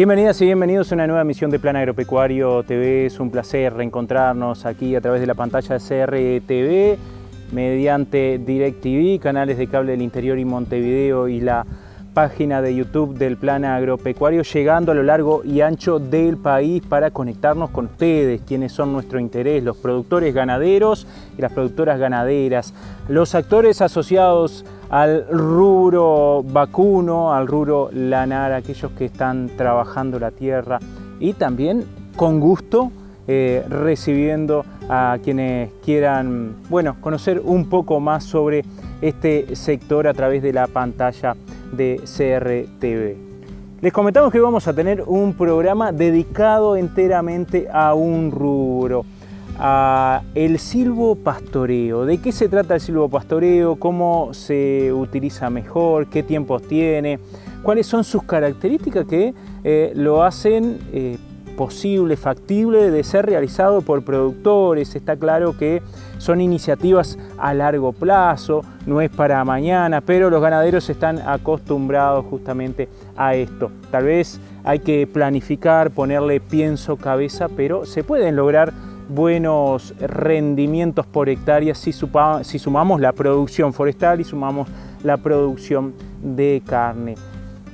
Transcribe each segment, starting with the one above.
Bienvenidas y bienvenidos a una nueva emisión de Plan Agropecuario TV. Es un placer reencontrarnos aquí a través de la pantalla de CRTV, mediante DirecTV, canales de cable del interior y Montevideo y la página de YouTube del Plan Agropecuario, llegando a lo largo y ancho del país para conectarnos con ustedes, quienes son nuestro interés, los productores ganaderos y las productoras ganaderas, los actores asociados al rubro vacuno, al rubro lanar, aquellos que están trabajando la tierra y también con gusto recibiendo a quienes quieran conocer un poco más sobre este sector a través de la pantalla de CRTV. Les comentamos que vamos a tener un programa dedicado enteramente a un rubro, el silvopastoreo. ¿De qué se trata el silvopastoreo? ¿Cómo se utiliza mejor? ¿Qué tiempos tiene? ¿Cuáles son sus características que lo hacen posible, factible de ser realizado por productores? Está claro que son iniciativas a largo plazo, no es para mañana, pero los ganaderos están acostumbrados justamente a esto. Tal vez hay que planificar, ponerle pienso, cabeza, pero se pueden lograr buenos rendimientos por hectárea si sumamos la producción forestal y sumamos la producción de carne.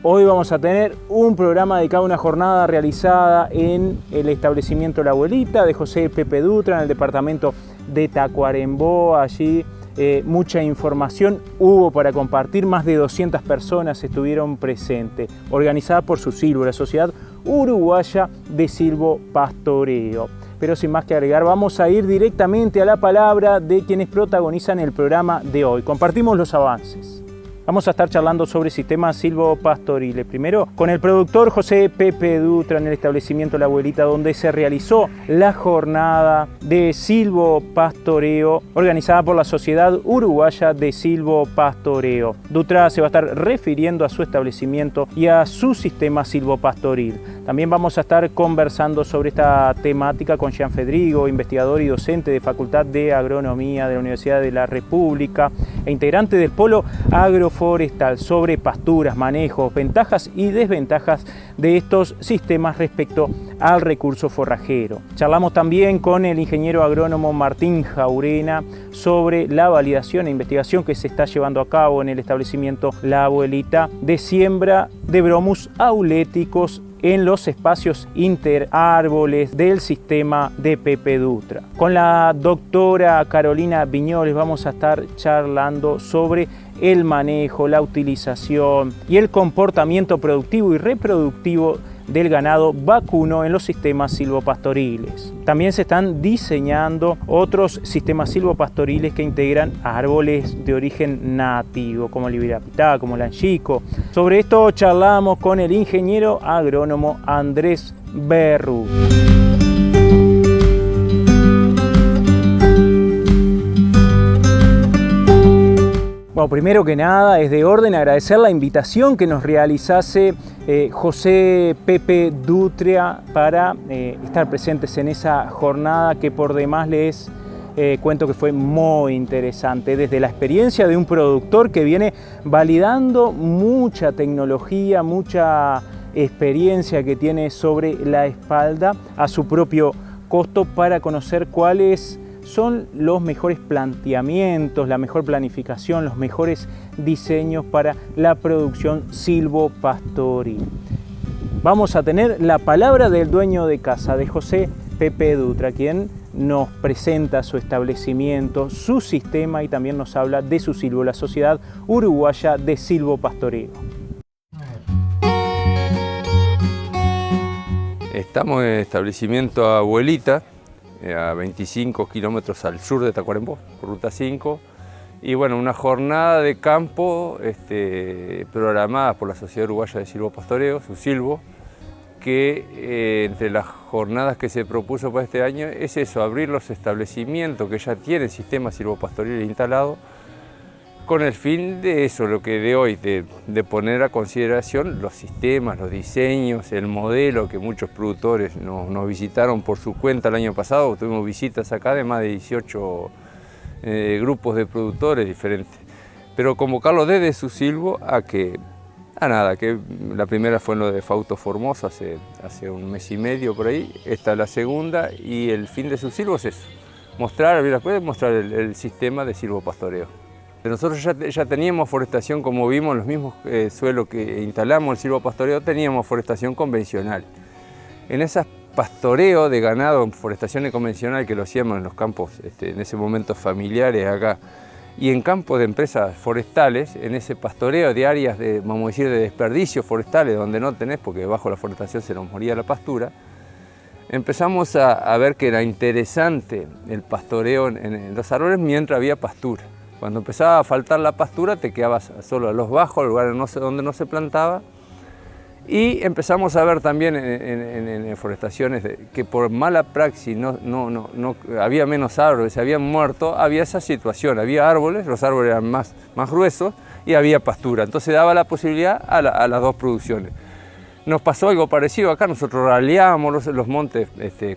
Hoy vamos a tener un programa dedicado a una jornada realizada en el establecimiento La Abuelita de José Pepe Dutra en el departamento de Tacuarembó. Allí mucha información hubo para compartir, más de 200 personas estuvieron presentes, organizada por SUSILVO, la Sociedad Uruguaya de Silvopastoreo. Pero sin más que agregar, vamos a ir directamente a la palabra de quienes protagonizan el programa de hoy. Compartimos los avances. Vamos a estar charlando sobre sistemas silvopastoriles. Primero con el productor José Pepe Dutra en el establecimiento La Abuelita, donde se realizó la jornada de silvopastoreo organizada por la Sociedad Uruguaya de Silvopastoreo. Dutra se va a estar refiriendo a su establecimiento y a su sistema silvopastoril. También vamos a estar conversando sobre esta temática con Jean Fedrigo, investigador y docente de Facultad de Agronomía de la Universidad de la República e integrante del Polo Agroforestal, sobre pasturas, manejos, ventajas y desventajas de estos sistemas respecto al recurso forrajero. Charlamos también con el ingeniero agrónomo Martín Jaurena sobre la validación e investigación que se está llevando a cabo en el establecimiento La Abuelita de siembra de bromus auléticos en los espacios interárboles del sistema de Pepe Dutra. Con la doctora Carolina Viñoles vamos a estar charlando sobre el manejo, la utilización y el comportamiento productivo y reproductivo del ganado vacuno en los sistemas silvopastoriles. También se están diseñando otros sistemas silvopastoriles que integran árboles de origen nativo, como el ibirapitá, como el anchico. Sobre esto charlamos con el ingeniero agrónomo Andrés Berru. Bueno, primero que nada es de orden agradecer la invitación que nos realizase José Pepe Dutra para estar presentes en esa jornada que por demás les cuento que fue muy interesante, desde la experiencia de un productor que viene validando mucha tecnología, mucha experiencia que tiene sobre la espalda a su propio costo para conocer cuáles son los mejores planteamientos, la mejor planificación, los mejores diseños para la producción silvopastoril. Vamos a tener la palabra del dueño de casa, de José Pepe Dutra, quien nos presenta su establecimiento, su sistema y también nos habla de SUSILVO, la Sociedad Uruguaya de Silvopastoreo. Estamos en el establecimiento Abuelita, a 25 kilómetros al sur de Tacuarembó, por Ruta 5. Y bueno, una jornada de campo programada por la Sociedad Uruguaya de Silvopastoreo, SUSILVO, que entre las jornadas que se propuso para este año es eso, abrir los establecimientos que ya tienen sistemas silvopastoriles instalados, con el fin de eso, lo que de hoy, de poner a consideración los sistemas, los diseños, el modelo que muchos productores nos visitaron por su cuenta el año pasado. Tuvimos visitas acá de más de 18 grupos de productores diferentes. Pero convocarlos desde SUSILVO a que Nada, que la primera fue en lo de Fausto Formoso hace un mes y medio por ahí, esta es la segunda, y el fin de sus silvos es mostrar el sistema de silvopastoreo. Nosotros ya teníamos forestación, como vimos en los mismos suelos que instalamos el silvopastoreo, teníamos forestación convencional. En esas pastoreo de ganado, forestación convencional que lo hacíamos en los campos, en ese momento familiares acá, y en campos de empresas forestales, en ese pastoreo de áreas de, vamos a decir, de desperdicios forestales, donde no tenés, porque bajo la forestación se nos moría la pastura, empezamos a ver que era interesante el pastoreo en los árboles mientras había pastura. Cuando empezaba a faltar la pastura, te quedabas solo a los bajos, lugares donde no se plantaba. Y empezamos a ver también en forestaciones que por mala praxis no había menos árboles, se habían muerto, había esa situación, había árboles, los árboles eran más gruesos y había pastura, entonces daba la posibilidad a las dos producciones. Nos pasó algo parecido acá, nosotros raleábamos los montes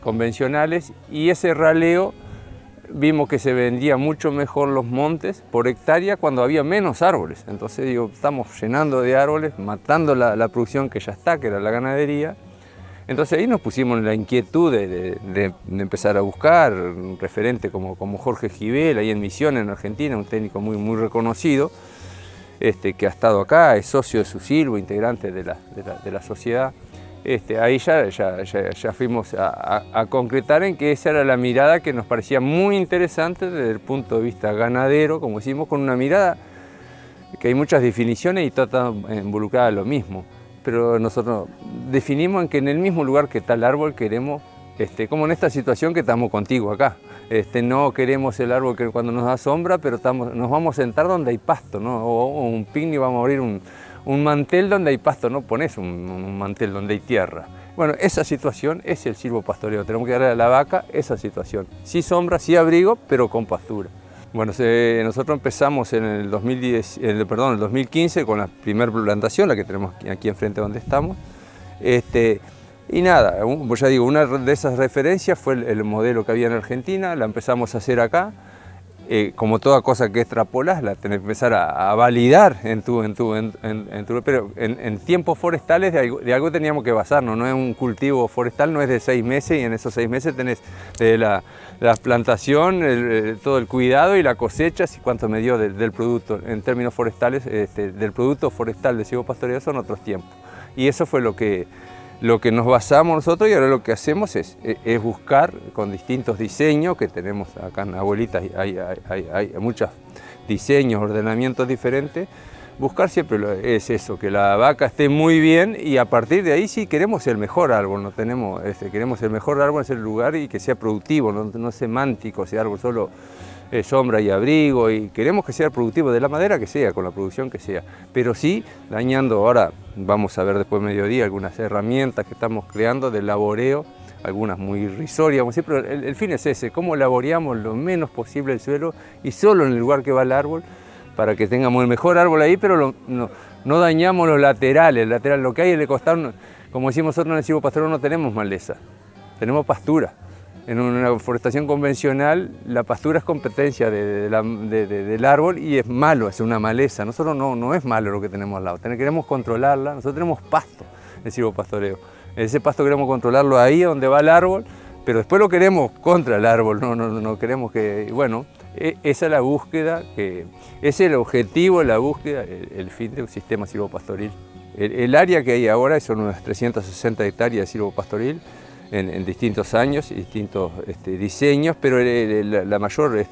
convencionales y ese raleo vimos que se vendían mucho mejor los montes por hectárea cuando había menos árboles. Entonces digo, estamos llenando de árboles, matando la producción que ya está, que era la ganadería. Entonces ahí nos pusimos en la inquietud de empezar a buscar un referente como Jorge Givel, ahí en Misiones, en Argentina, un técnico muy reconocido, que ha estado acá, es socio de Susilvo, integrante de la sociedad. Ahí ya fuimos a concretar en que esa era la mirada que nos parecía muy interesante desde el punto de vista ganadero, como decimos, con una mirada que hay muchas definiciones y todas involucradas lo mismo. Pero nosotros definimos en que en el mismo lugar que está el árbol queremos, como en esta situación que estamos contigo acá, no queremos el árbol que cuando nos da sombra, pero nos vamos a sentar donde hay pasto, ¿no? O un picnic, vamos a abrir un mantel donde hay pasto, no pones un mantel donde hay tierra. Bueno, esa situación es el silvopastoreo, tenemos que darle a la vaca esa situación. Sí sombra, sí abrigo, pero con pastura. Bueno, nosotros empezamos en el 2015 con la primera plantación, la que tenemos aquí enfrente donde estamos. Y nada, ya digo, una de esas referencias fue el modelo que había en Argentina, la empezamos a hacer acá. Como toda cosa que extrapolas, la tenés que empezar a validar pero en tiempos forestales de algo teníamos que basarnos, no es un cultivo forestal, no es de 6 meses y en esos 6 meses tenés la plantación, todo el cuidado y la cosecha, y cuánto me dio del producto. En términos forestales, del producto forestal de silvopastoreo son otros tiempos. Y eso fue lo que nos basamos nosotros y ahora lo que hacemos es buscar con distintos diseños que tenemos acá en Abuelitas, hay muchos diseños, ordenamientos diferentes, buscar siempre es eso, que la vaca esté muy bien y a partir de ahí sí queremos el mejor árbol, queremos el mejor árbol en ese lugar y que sea productivo, no semántico, ese árbol solo sombra y abrigo, y queremos que sea productivo de la madera que sea, con la producción que sea, pero sí dañando. Ahora vamos a ver después de mediodía algunas herramientas que estamos creando de laboreo, algunas muy irrisorias, pero el fin es ese, cómo laboreamos lo menos posible el suelo y solo en el lugar que va el árbol, para que tengamos el mejor árbol ahí, pero no dañamos los laterales, lo que hay en el costado, como decimos nosotros en el silvopastoreo no tenemos maleza, tenemos pastura. En una forestación convencional la pastura es competencia del árbol y es malo, es una maleza. Nosotros no es malo lo que tenemos al lado, queremos controlarla, nosotros tenemos pasto en silvopastoreo. Ese pasto queremos controlarlo ahí donde va el árbol, pero después lo queremos contra el árbol, no queremos que... Bueno, esa es la búsqueda, ese es el objetivo, la búsqueda, el fin del sistema silvopastoril. El área que hay ahora son unas 360 hectáreas de silvopastoril, en distintos años y distintos diseños, pero la mayor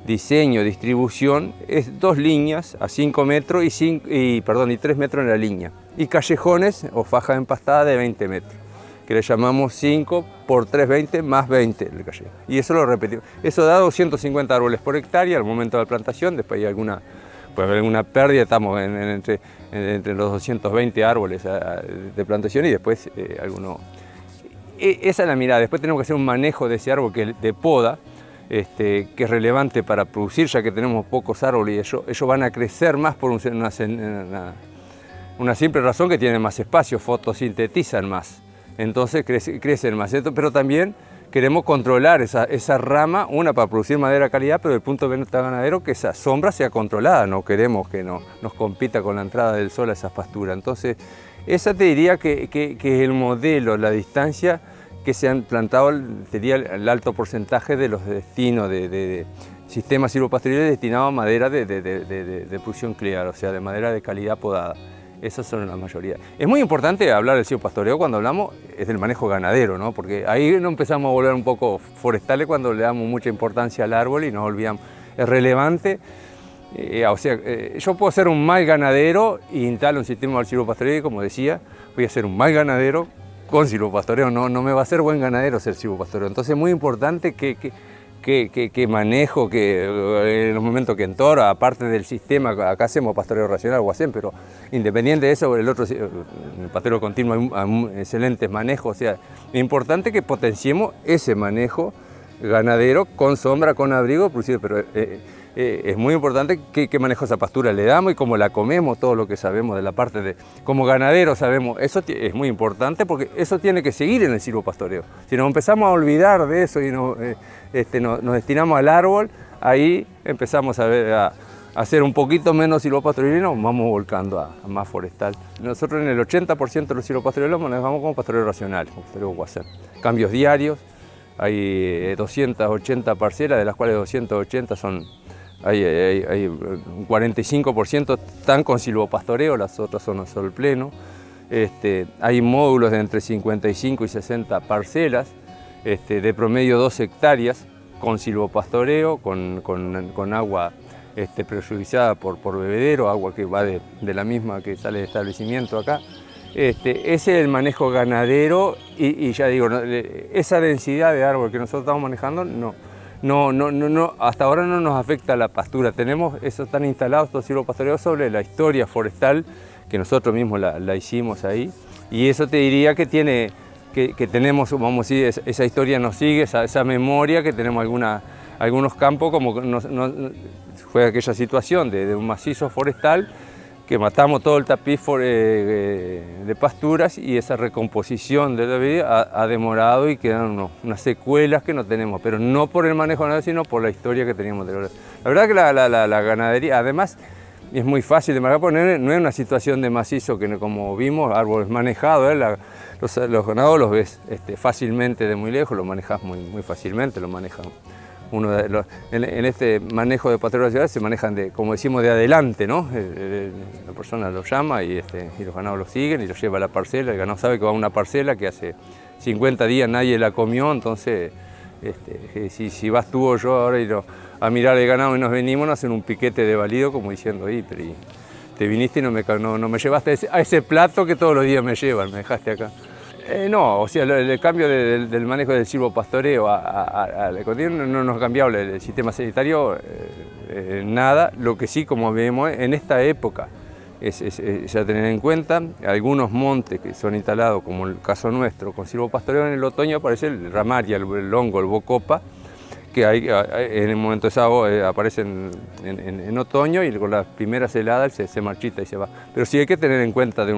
distribución es 2 líneas a 5 metros y 3 metros en la línea, y callejones o fajas empastadas de 20 metros, que le llamamos 5 por 3, 20 más 20 el callejón. Y eso lo repetimos. Eso da 250 árboles por hectárea al momento de la plantación, después hay puede haber alguna pérdida, estamos entre los 220 árboles de plantación y después algunos... Esa es la mirada. Después tenemos que hacer un manejo de ese árbol de poda, que es relevante para producir, ya que tenemos pocos árboles y ellos van a crecer más por una simple razón, que tienen más espacio, fotosintetizan más, entonces crecen más. Pero también queremos controlar esa rama, una para producir madera de calidad, pero desde el punto de vista ganadero que esa sombra sea controlada, no queremos que nos compita con la entrada del sol a esas pasturas. Entonces, esa te diría que es el modelo, la distancia que se han plantado, sería el alto porcentaje de los destinos de sistemas silvopastoriles destinados a madera de producción clear, o sea, de madera de calidad podada. Esas son la mayoría. Es muy importante hablar del silvopastoreo cuando hablamos es del manejo ganadero, ¿no? Porque ahí nos empezamos a volver un poco forestales cuando le damos mucha importancia al árbol y nos olvidamos. Es relevante, o sea, yo puedo ser un mal ganadero e instalo un sistema de silvopastoreo y, como decía, voy a ser un mal ganadero con silvopastoreo. No me va a ser buen ganadero ser silvopastoreo. Entonces es muy importante que manejo, que en los momentos que entoro, aparte del sistema, acá hacemos pastoreo racional o hacen, pero independiente de eso, el pastoreo continuo hay excelentes manejos, o sea, es importante que potenciemos ese manejo ganadero con sombra, con abrigo, pero es muy importante qué manejo esa pastura le damos y cómo la comemos, todo lo que sabemos de la parte de... Como ganadero sabemos, eso es muy importante porque eso tiene que seguir en el silvopastoreo. Si nos empezamos a olvidar de eso y nos destinamos al árbol, ahí empezamos a hacer un poquito menos silvopastoril y nos vamos volcando a más forestal. Nosotros en el 80% de los silvopastoriles los manejamos como pastoreo racional, como pastoreo guasén. Cambios diarios, hay 280 parcelas, de las cuales 280 son... Hay un 45% están con silvopastoreo, las otras son a sol pleno. Hay módulos de entre 55 y 60 parcelas, de promedio 2 hectáreas, con silvopastoreo, con agua presurizada por bebedero, agua que va de la misma que sale del establecimiento acá. Ese es el manejo ganadero y ya digo, esa densidad de árbol que nosotros estamos manejando no, hasta ahora no nos afecta a la pastura. Tenemos, eso están instalados estos silvopastoreos sobre la historia forestal que nosotros mismos la hicimos ahí, y eso te diría que tenemos, vamos a decir, esa historia nos sigue, esa memoria que tenemos algunos campos, como fue aquella situación de un macizo forestal que matamos todo el tapiz de pasturas, y esa recomposición de la vida ha demorado y quedan unas secuelas que no tenemos, pero no por el manejo nada, sino por la historia que teníamos de la verdad que la ganadería, además, es muy fácil de manejar, porque no es una situación de macizo que, como vimos, árboles manejados, los ganados los ves fácilmente de muy lejos, los manejas muy fácilmente, los manejan. En este manejo de pastoreo racional se manejan, como decimos, de adelante, ¿no? La persona lo llama y los ganados lo siguen y lo lleva a la parcela. El ganado sabe que va a una parcela que hace 50 días nadie la comió, entonces si vas tú o yo ahora a mirar el ganado y nos venimos, nos hacen un piquete de valido como diciendo, pero te viniste y no me llevaste a ese plato que todos los días me llevan, me dejaste acá. No, o sea, el cambio del manejo del silvopastoreo al ecoturismo no nos ha cambiado el sistema sanitario, nada. Lo que sí, como vemos en esta época, es ya tener en cuenta algunos montes que son instalados, como el caso nuestro, con silvopastoreo. En el otoño aparece el ramaria, el hongo, el bocopa, que en el momento de aparecen en otoño, y con las primeras heladas se marchita y se va. Pero sí hay que tener en cuenta de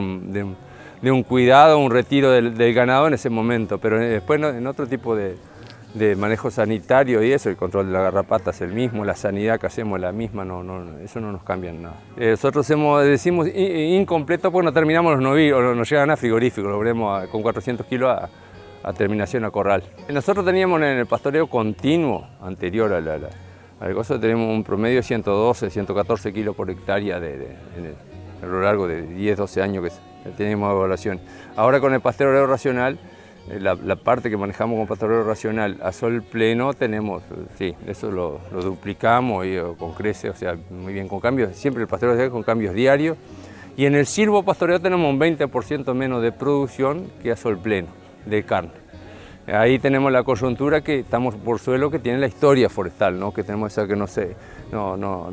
un cuidado, un retiro del ganado en ese momento, pero después en otro tipo de manejo sanitario y eso, el control de la garrapata es el mismo, la sanidad que hacemos es la misma, eso no nos cambia en nada. Nosotros decimos incompleto porque no terminamos los novillos, nos llegan a frigorífico, lo veremos con 400 kilos a terminación a corral. Nosotros teníamos en el pastoreo continuo anterior al gozo, tenemos un promedio de 112, 114 kilos por hectárea a lo largo de 10, 12 años que tenemos evaluación. Ahora con el pastoreo racional, la parte que manejamos con pastoreo racional a sol pleno tenemos, sí, eso lo duplicamos con crece, o sea, muy bien, con cambios, siempre el pastoreo racional con cambios diarios. Y en el silvopastoreo tenemos un 20% menos de producción que a sol pleno de carne. Ahí tenemos la coyuntura que estamos por suelo que tiene la historia forestal, ¿no? Que tenemos esa que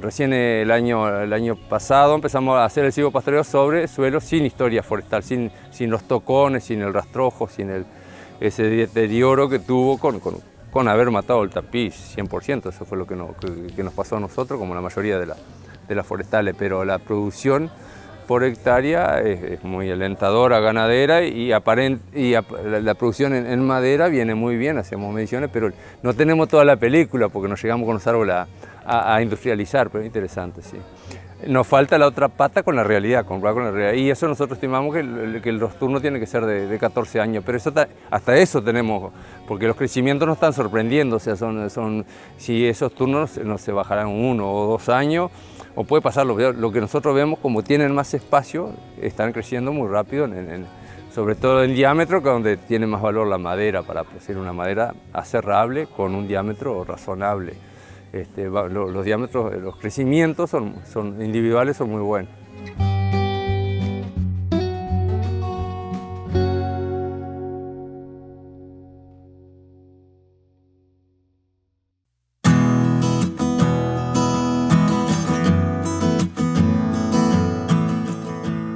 recién el año pasado empezamos a hacer el silvopastoreo sobre suelos sin historia forestal, sin los tocones, sin el rastrojo, sin ese deterioro que tuvo con haber matado el tapiz 100%. Eso fue lo que nos pasó a nosotros, como la mayoría de las forestales, pero la producción por hectárea es muy alentadora, ganadera, y la producción en madera viene muy bien, hacemos mediciones, pero no tenemos toda la película porque no llegamos con los árboles a industrializar, pero es interesante, sí. Nos falta la otra pata con la realidad, con la realidad, y eso nosotros estimamos que los turnos tienen que ser de 14 años, pero hasta eso tenemos, porque los crecimientos nos están sorprendiendo, o sea, si esos turnos no se bajarán 1 o 2 años, o puede pasar lo que nosotros vemos, como tienen más espacio, están creciendo muy rápido, sobre todo en diámetro, que es donde tiene más valor la madera, para producir una madera aserrable con un diámetro razonable. Los diámetros, los crecimientos son individuales, son muy buenos.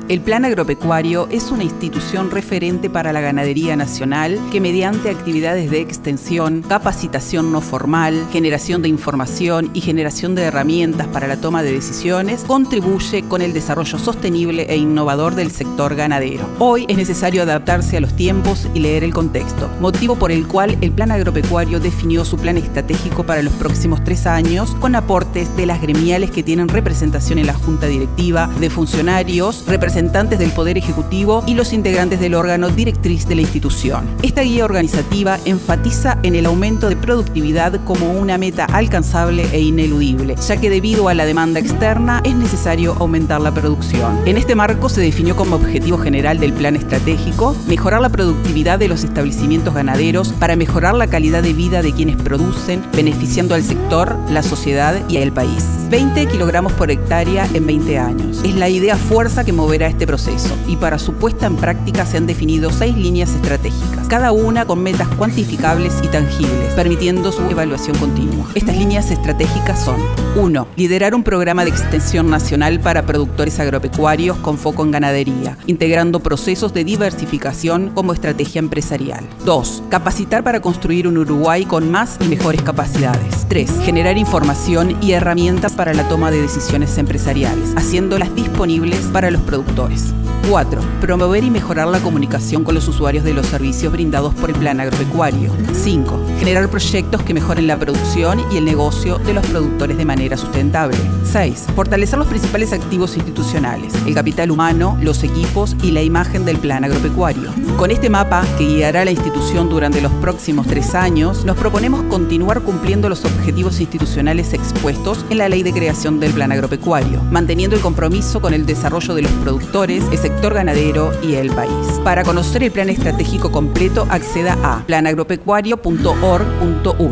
El Plan Agropecuario es una institución referente para la ganadería nacional que, mediante actividades de extensión, capacitación no formal, generación de información y generación de herramientas para la toma de decisiones, contribuye con el desarrollo sostenible e innovador del sector ganadero. Hoy es necesario adaptarse a los tiempos y leer el contexto, motivo por el cual el Plan Agropecuario definió su plan estratégico para los próximos 3 años, con aportes de las gremiales que tienen representación en la Junta Directiva, de funcionarios, representantes del Poder Ejecutivo y los integrantes del órgano directriz de la institución. Esta guía organizativa enfatiza en el aumento de productividad como una meta alcanzable e ineludible, ya que debido a la demanda externa es necesario aumentar la producción. En este marco se definió como objetivo general del plan estratégico mejorar la productividad de los establecimientos ganaderos para mejorar la calidad de vida de quienes producen, beneficiando al sector, la sociedad y al país. 20 kilogramos por hectárea en 20 años. Es la idea fuerza que moverá este proceso, y para su puesta en práctica se han definido 6 líneas estratégicas, cada una con metas cuantificables y tangibles, permitiendo su evaluación continua. Estas líneas estratégicas son: 1. Liderar un programa de extensión nacional para productores agropecuarios con foco en ganadería, integrando procesos de diversificación como estrategia empresarial. 2. Capacitar para construir un Uruguay con más y mejores capacidades. 3. Generar información y herramientas para la toma de decisiones empresariales, haciéndolas disponibles para los productores. 4. Promover y mejorar la comunicación con los usuarios de los servicios brindados por el Plan Agropecuario. 5. Generar proyectos que mejoren la producción y el negocio de los productores de manera sustentable. 6. Fortalecer los principales activos institucionales, el capital humano, los equipos y la imagen del Plan Agropecuario. Con este mapa, que guiará a la institución durante los próximos 3 años, nos proponemos continuar cumpliendo los objetivos institucionales expuestos en la Ley de Creación del Plan Agropecuario, manteniendo el compromiso con el desarrollo de los productores, el sector ganadero y el país. Para conocer el plan estratégico completo, acceda a planagropecuario.org.u.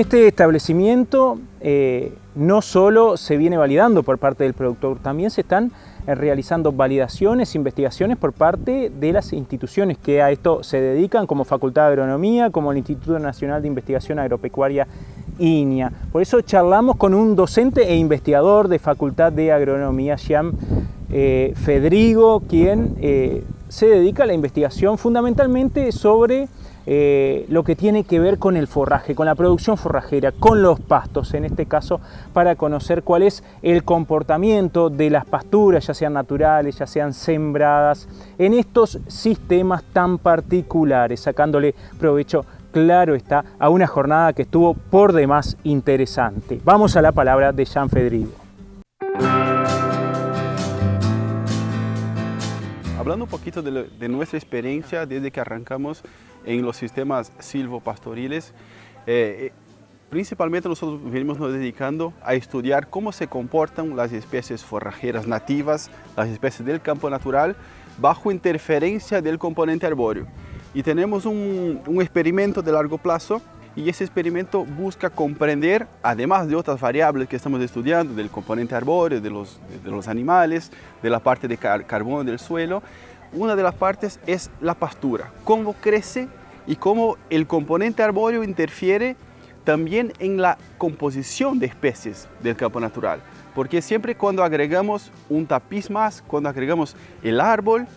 este establecimiento no solo se viene validando por parte del productor, también se están realizando validaciones, investigaciones por parte de las instituciones que a esto se dedican, como Facultad de Agronomía, como el Instituto Nacional de Investigación Agropecuaria INIA. Por eso charlamos con un docente e investigador de Facultad de Agronomía, Jean Fedrigo, quien se dedica a la investigación fundamentalmente sobre lo que tiene que ver con el forraje, con la producción forrajera, con los pastos, en este caso para conocer cuál es el comportamiento de las pasturas, ya sean naturales, ya sean sembradas, en estos sistemas tan particulares, sacándole provecho, claro está, a una jornada que estuvo por demás interesante. Vamos a la palabra de Jean Fedrigo. Hablando un poquito de nuestra experiencia desde que arrancamos en los sistemas silvopastoriles, principalmente nosotros venimos nos dedicando a estudiar cómo se comportan las especies forrajeras nativas, las especies del campo natural, bajo interferencia del componente arbóreo. Y tenemos un experimento de largo plazo, y ese experimento busca comprender, además de otras variables que estamos estudiando, del componente arbóreo, de los animales, de la parte de carbono del suelo, una de las partes es la pastura, cómo crece y cómo el componente arbóreo interfiere también en la composición de especies del campo natural. Porque siempre cuando agregamos un tapiz más, cuando agregamos el árbol,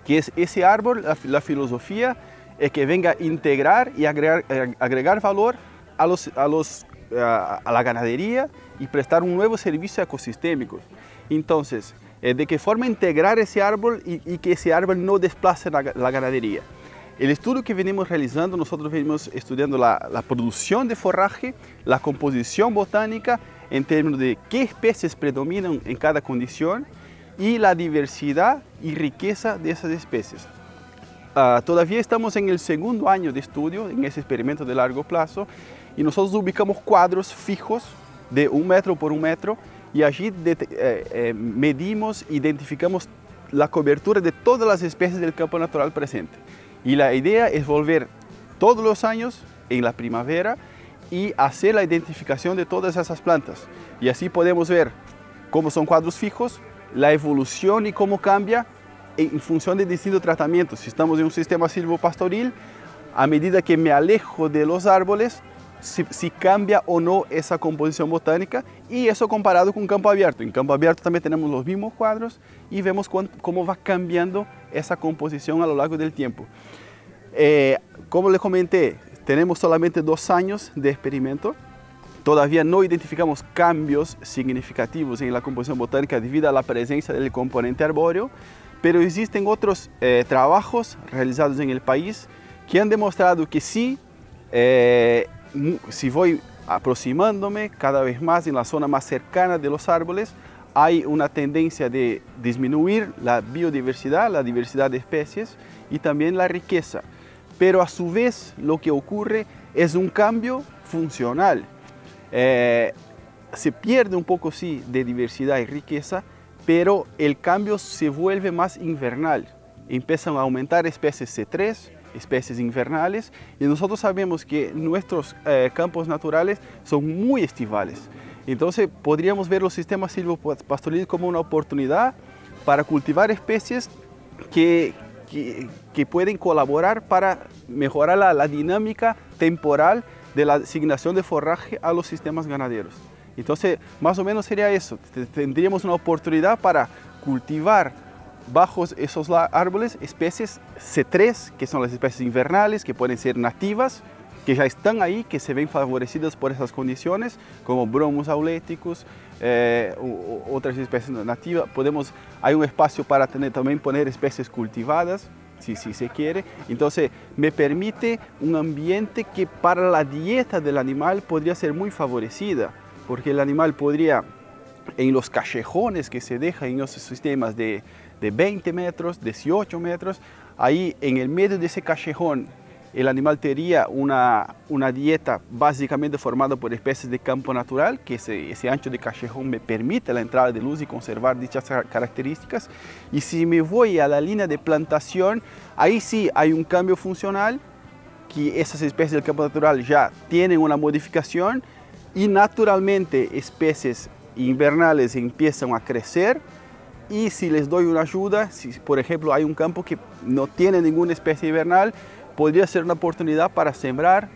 que es ese árbol, la filosofía es que venga a integrar y agregar valor a la ganadería y prestar un nuevo servicio ecosistémico. Entonces, ¿de qué forma integrar ese árbol y que ese árbol no desplace la ganadería? El estudio que venimos realizando, nosotros venimos estudiando la producción de forraje, la composición botánica en términos de qué especies predominan en cada condición y la diversidad y riqueza de esas especies. Todavía estamos en el segundo año de estudio, en ese experimento de largo plazo, y nosotros ubicamos cuadros fijos de 1 metro por 1 metro y allí medimos, identificamos la cobertura de todas las especies del campo natural presente. Y la idea es volver todos los años en la primavera y hacer la identificación de todas esas plantas. Y así podemos ver cómo son cuadros fijos, la evolución y cómo cambia en función de distintos tratamientos. Si estamos en un sistema silvopastoril, a medida que me alejo de los árboles, si cambia o no esa composición botánica, y eso comparado con campo abierto. En campo abierto también tenemos los mismos cuadros y vemos cómo va cambiando esa composición a lo largo del tiempo. Como les comenté, tenemos solamente 2 años de experimento. Todavía no identificamos cambios significativos en la composición botánica debido a la presencia del componente arbóreo, pero existen otros trabajos realizados en el país que han demostrado que sí, si voy aproximándome cada vez más en la zona más cercana de los árboles, hay una tendencia de disminuir la biodiversidad, la diversidad de especies y también la riqueza. Pero a su vez lo que ocurre es un cambio funcional. Se pierde un poco, sí, de diversidad y riqueza, pero el cambio se vuelve más invernal. Empiezan a aumentar especies C3, especies invernales, y nosotros sabemos que nuestros campos naturales son muy estivales. Entonces podríamos ver los sistemas silvopastoriles como una oportunidad para cultivar especies que pueden colaborar para mejorar la dinámica temporal de la asignación de forraje a los sistemas ganaderos. Entonces, más o menos sería eso. Tendríamos una oportunidad para cultivar bajo esos árboles especies C3, que son las especies invernales, que pueden ser nativas, que ya están ahí, que se ven favorecidas por esas condiciones, como Bromus auleticus, otras especies nativas. Hay un espacio para también poner especies cultivadas, si se quiere. Entonces, me permite un ambiente que para la dieta del animal podría ser muy favorecida, porque el animal podría, en los callejones que se dejan en esos sistemas de 20 metros, 18 metros, ahí en el medio de ese callejón, el animal tendría una dieta básicamente formada por especies de campo natural, que ese ancho de callejón me permite la entrada de luz y conservar dichas características. Y si me voy a la línea de plantación, ahí sí hay un cambio funcional, que esas especies del campo natural ya tienen una modificación y naturalmente especies invernales empiezan a crecer. Y si les doy una ayuda, si por ejemplo hay un campo que no tiene ninguna especie invernal, podría ser una oportunidad para sembrar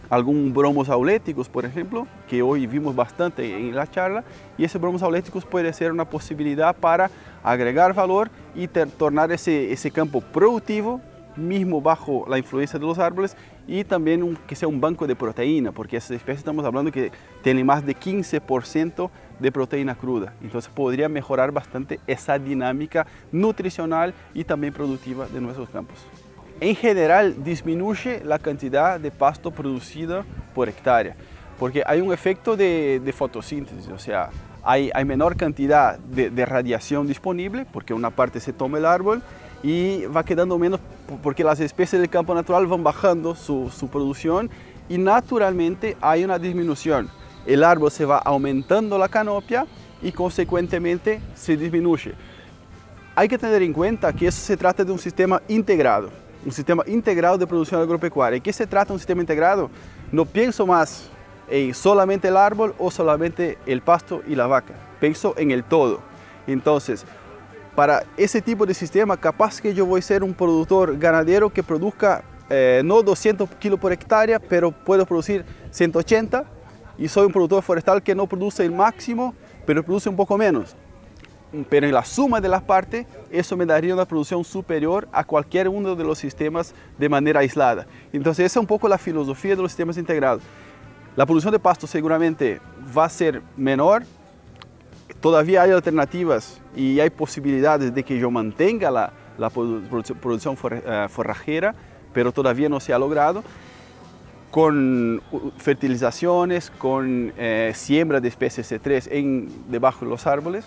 algún bromos auléticos, por ejemplo, que hoy vimos bastante en la charla, y ese bromos auléticos puede ser una posibilidad para agregar valor y tornar ese campo productivo, mismo bajo la influencia de los árboles, y también que sea un banco de proteína, porque esas especies estamos hablando que tienen más de 15% de proteína cruda, entonces podría mejorar bastante esa dinámica nutricional y también productiva de nuestros campos. En general disminuye la cantidad de pasto producida por hectárea, porque hay un efecto de fotosíntesis, o sea, hay menor cantidad de radiación disponible, porque una parte se toma el árbol y va quedando menos, porque las especies del campo natural van bajando su producción y naturalmente hay una disminución. El árbol se va aumentando la canopia y consecuentemente se disminuye. Hay que tener en cuenta que eso se trata de un sistema integrado de producción agropecuaria. ¿En qué se trata un sistema integrado? No pienso más en solamente el árbol o solamente el pasto y la vaca, pienso en el todo. Entonces, para ese tipo de sistema, capaz que yo voy a ser un productor ganadero que produzca no 200 kilos por hectárea, pero puedo producir 180, y soy un productor forestal que no produce el máximo, pero produce un poco menos. Pero en la suma de las partes, eso me daría una producción superior a cualquier uno de los sistemas de manera aislada. Entonces, esa es un poco la filosofía de los sistemas integrados. La producción de pasto seguramente va a ser menor, todavía hay alternativas y hay posibilidades de que yo mantenga la producción forrajera, pero todavía no se ha logrado, con fertilizaciones, con siembra de especies C3 debajo de los árboles,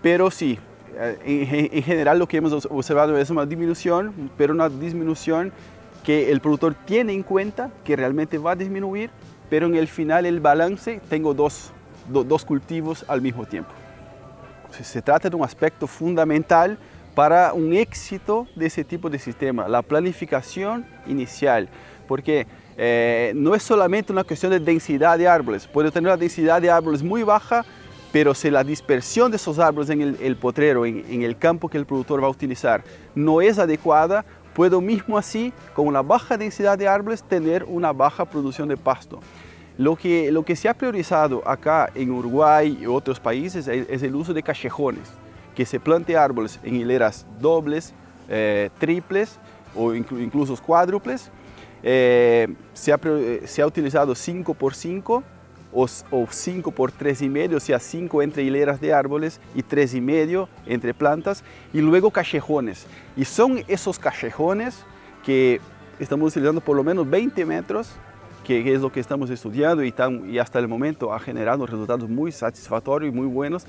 pero sí, en general lo que hemos observado es una disminución, pero una disminución que el productor tiene en cuenta que realmente va a disminuir, pero en el final el balance tengo dos cultivos al mismo tiempo. Se trata de un aspecto fundamental para un éxito de ese tipo de sistema, la planificación inicial, porque no es solamente una cuestión de densidad de árboles, puede tener una densidad de árboles muy baja, pero si la dispersión de esos árboles en el potrero, en el campo que el productor va a utilizar, no es adecuada, puedo mismo así, con una baja densidad de árboles, tener una baja producción de pasto. Lo que se ha priorizado acá en Uruguay y otros países es el uso de callejones, que se plante árboles en hileras dobles, triples o incluso cuádruples. Se ha utilizado 5x5 o 5x3,5, o sea, 5 entre hileras de árboles y 3,5 entre plantas, y luego callejones. Y son esos callejones que estamos utilizando por lo menos 20 metros, que es lo que estamos estudiando y hasta el momento ha generado resultados muy satisfactorios y muy buenos,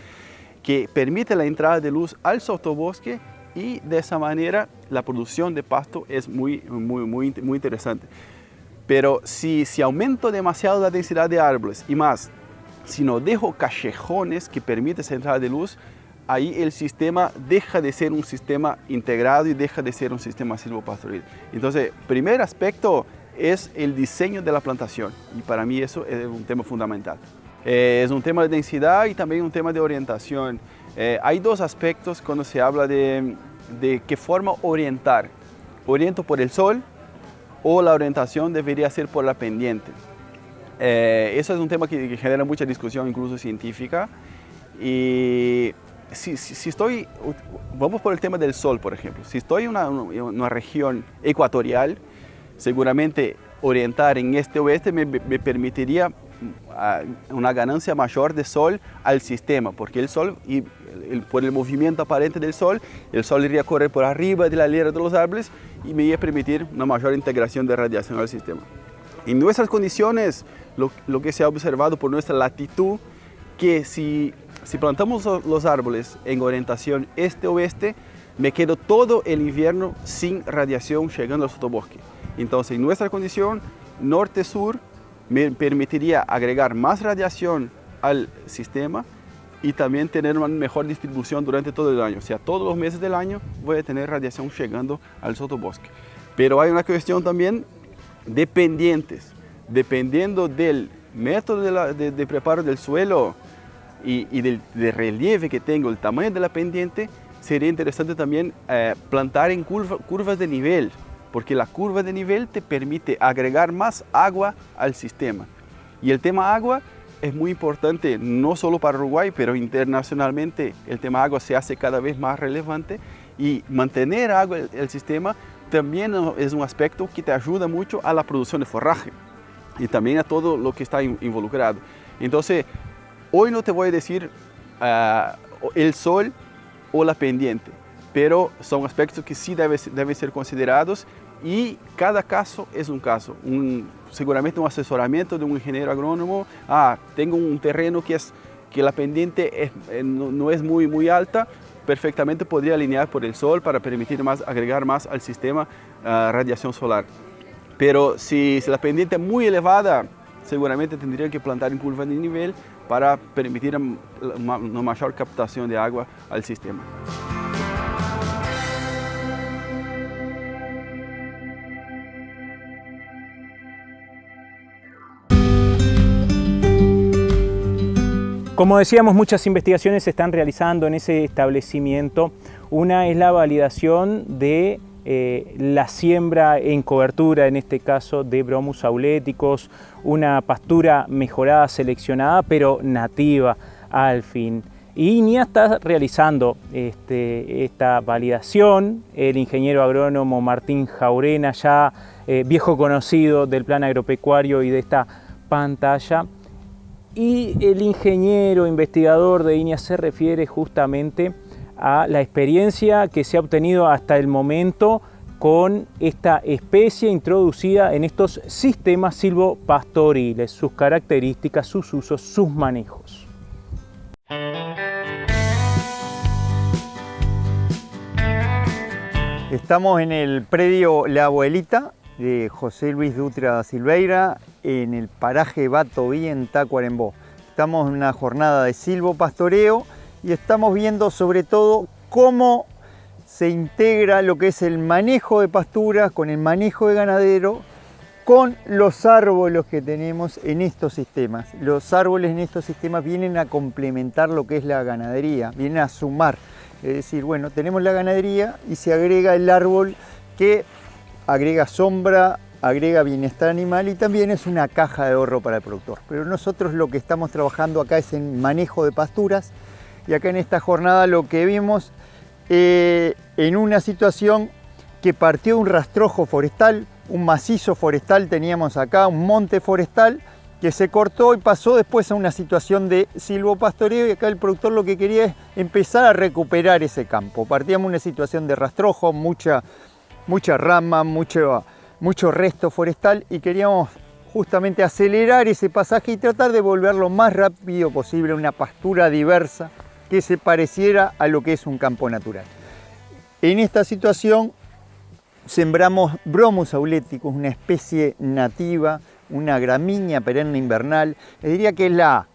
que permite la entrada de luz al sotobosque, y de esa manera la producción de pasto es muy interesante. Pero si aumento demasiado la densidad de árboles y más, si no dejo callejones que permiten esa entrada de luz, ahí el sistema deja de ser un sistema integrado y deja de ser un sistema silvopastoril. Entonces, primer aspecto es el diseño de la plantación, y para mí eso es un tema fundamental. Es un tema de densidad y también un tema de orientación. Hay dos aspectos cuando se habla de qué forma orientar. ¿Oriento por el sol o la orientación debería ser por la pendiente? Eso es un tema que genera mucha discusión, incluso científica. Y vamos por el tema del sol, por ejemplo. Si estoy en una región ecuatorial, seguramente orientar en este-oeste me permitiría una ganancia mayor de sol al sistema, porque el sol, por el movimiento aparente del sol, el sol iría a correr por arriba de la hilera de los árboles y me iba a permitir una mayor integración de radiación al sistema. En nuestras condiciones, lo que se ha observado por nuestra latitud, que si plantamos los árboles en orientación este-oeste, me quedo todo el invierno sin radiación llegando al sotobosque. Entonces, en nuestra condición norte-sur, me permitiría agregar más radiación al sistema y también tener una mejor distribución durante todo el año. O sea, todos los meses del año voy a tener radiación llegando al sotobosque. Pero hay una cuestión también de pendientes. Dependiendo del método de preparo del suelo y del relieve que tenga, el tamaño de la pendiente, sería interesante también plantar en curvas de nivel, porque la curva de nivel te permite agregar más agua al sistema. Y el tema agua es muy importante, no solo para Uruguay, pero internacionalmente el tema agua se hace cada vez más relevante, y mantener agua en el sistema también es un aspecto que te ayuda mucho a la producción de forraje y también a todo lo que está involucrado. Entonces, hoy no te voy a decir el sol o la pendiente, pero son aspectos que sí deben ser considerados, y cada caso es un caso. Seguramente un asesoramiento de un ingeniero agrónomo, tengo un terreno que la pendiente no es muy alta, perfectamente podría alinear por el sol para permitir agregar más al sistema radiación solar. Pero si la pendiente es muy elevada, seguramente tendría que plantar en curva de nivel para permitir una mayor captación de agua al sistema. Como decíamos, muchas investigaciones se están realizando en ese establecimiento. Una es la validación de la siembra en cobertura, en este caso de Bromus auleticus, una pastura mejorada, seleccionada, pero nativa al fin. Y INIA está realizando esta validación. El ingeniero agrónomo Martín Jaurena, ya viejo conocido del plan agropecuario y de esta pantalla. Y el ingeniero investigador de INIA se refiere justamente a la experiencia que se ha obtenido hasta el momento con esta especie introducida en estos sistemas silvopastoriles, sus características, sus usos, sus manejos. Estamos en el predio La Abuelita de José Luis Dutra Silveira, en el paraje Batoví, en Tacuarembó. Estamos en una jornada de silvopastoreo y estamos viendo sobre todo cómo se integra lo que es el manejo de pasturas con el manejo de ganadero, con los árboles que tenemos en estos sistemas. Los árboles en estos sistemas vienen a complementar lo que es la ganadería, vienen a sumar. Es decir, bueno, tenemos la ganadería y se agrega el árbol que agrega sombra, agrega bienestar animal y también es una caja de ahorro para el productor. Pero nosotros lo que estamos trabajando acá es en manejo de pasturas, y acá en esta jornada lo que vimos en una situación que partió de un rastrojo forestal, un macizo forestal teníamos acá, un monte forestal que se cortó y pasó después a una situación de silvopastoreo, y acá el productor lo que quería es empezar a recuperar ese campo. Partíamos de una situación de rastrojo, mucha rama, mucho resto forestal, y queríamos justamente acelerar ese pasaje y tratar de volver lo más rápido posible a una pastura diversa que se pareciera a lo que es un campo natural. En esta situación sembramos Bromus auleticus, una especie nativa, una gramínea perenne invernal. Les diría que es la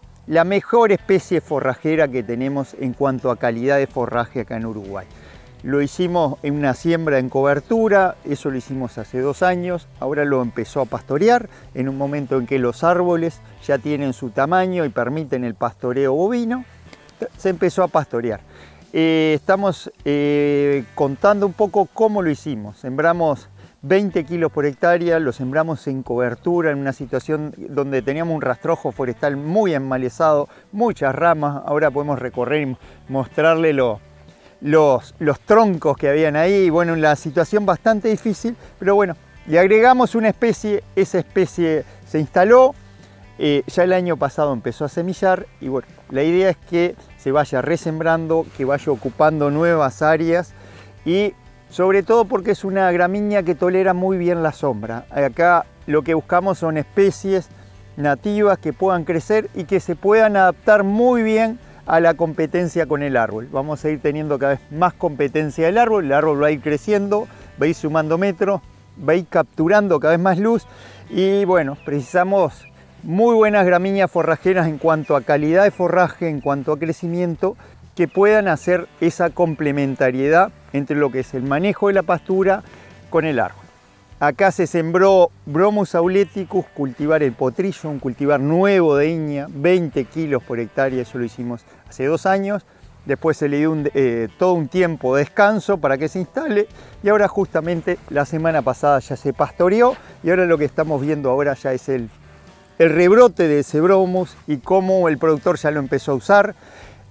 mejor especie forrajera que tenemos en cuanto a calidad de forraje acá en Uruguay. Lo hicimos en una siembra en cobertura, eso lo hicimos hace 2 años, ahora lo empezó a pastorear en un momento en que los árboles ya tienen su tamaño y permiten el pastoreo bovino, se empezó a pastorear. Estamos contando un poco cómo lo hicimos. Sembramos 20 kilos por hectárea, lo sembramos en cobertura, en una situación donde teníamos un rastrojo forestal muy enmalezado, muchas ramas. Ahora podemos recorrer y mostrarle los troncos que habían ahí. Bueno, una situación bastante difícil, pero bueno, le agregamos una especie, esa especie se instaló, ya el año pasado empezó a semillar, y bueno, la idea es que se vaya resembrando, que vaya ocupando nuevas áreas, y sobre todo porque es una gramínea que tolera muy bien la sombra. Acá lo que buscamos son especies nativas que puedan crecer y que se puedan adaptar muy bien a la competencia con el árbol. Vamos a ir teniendo cada vez más competencia del árbol, el árbol va a ir creciendo, va a ir sumando metros, va a ir capturando cada vez más luz, y bueno, precisamos muy buenas gramíneas forrajeras en cuanto a calidad de forraje, en cuanto a crecimiento, que puedan hacer esa complementariedad entre lo que es el manejo de la pastura con el árbol. Acá se sembró Bromus auleticus, cultivar el potrillo, un cultivar nuevo de Iña, 20 kilos por hectárea, eso lo hicimos hace 2 años. Después se le dio todo un tiempo de descanso para que se instale y ahora justamente la semana pasada ya se pastoreó y ahora lo que estamos viendo ahora ya es el rebrote de ese Bromus y cómo el productor ya lo empezó a usar.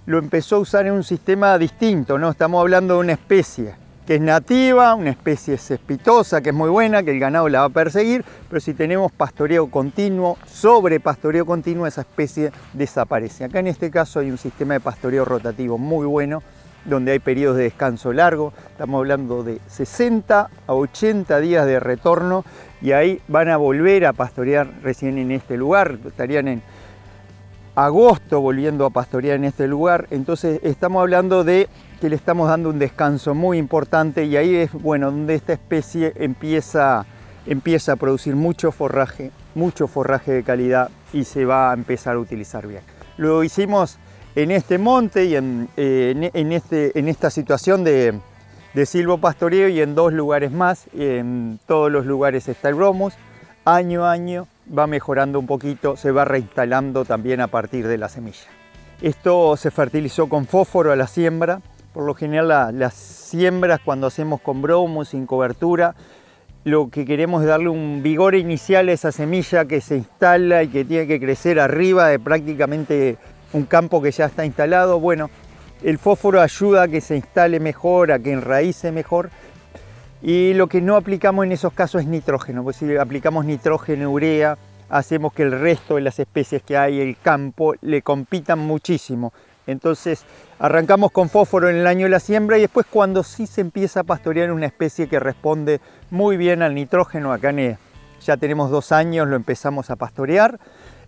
Lo empezó a usar en un sistema distinto, ¿no? Estamos hablando de una especie que es nativa, una especie cespitosa, que es muy buena, que el ganado la va a perseguir, pero si tenemos pastoreo continuo, sobre pastoreo continuo, esa especie desaparece. Acá en este caso hay un sistema de pastoreo rotativo muy bueno, donde hay periodos de descanso largo, estamos hablando de 60 a 80 días de retorno, y ahí van a volver a pastorear recién en este lugar, estarían en agosto volviendo a pastorear en este lugar, entonces estamos hablando de que le estamos dando un descanso muy importante y ahí es bueno donde esta especie empieza a producir mucho forraje de calidad y se va a empezar a utilizar bien. Lo hicimos en este monte y en esta situación de silvopastoreo y en 2 lugares más, en todos los lugares está el Bromus, año a año va mejorando un poquito, se va reinstalando también a partir de la semilla. Esto se fertilizó con fósforo a la siembra. Por lo general las siembras cuando hacemos con Bromus sin cobertura, lo que queremos es darle un vigor inicial a esa semilla que se instala y que tiene que crecer arriba de prácticamente un campo que ya está instalado. Bueno, el fósforo ayuda a que se instale mejor, a que enraíce mejor. Y lo que no aplicamos en esos casos es nitrógeno, porque si aplicamos nitrógeno, urea, hacemos que el resto de las especies que hay en el campo le compitan muchísimo. Entonces arrancamos con fósforo en el año de la siembra y después cuando sí se empieza a pastorear una especie que responde muy bien al nitrógeno, acá ya tenemos 2 años, lo empezamos a pastorear,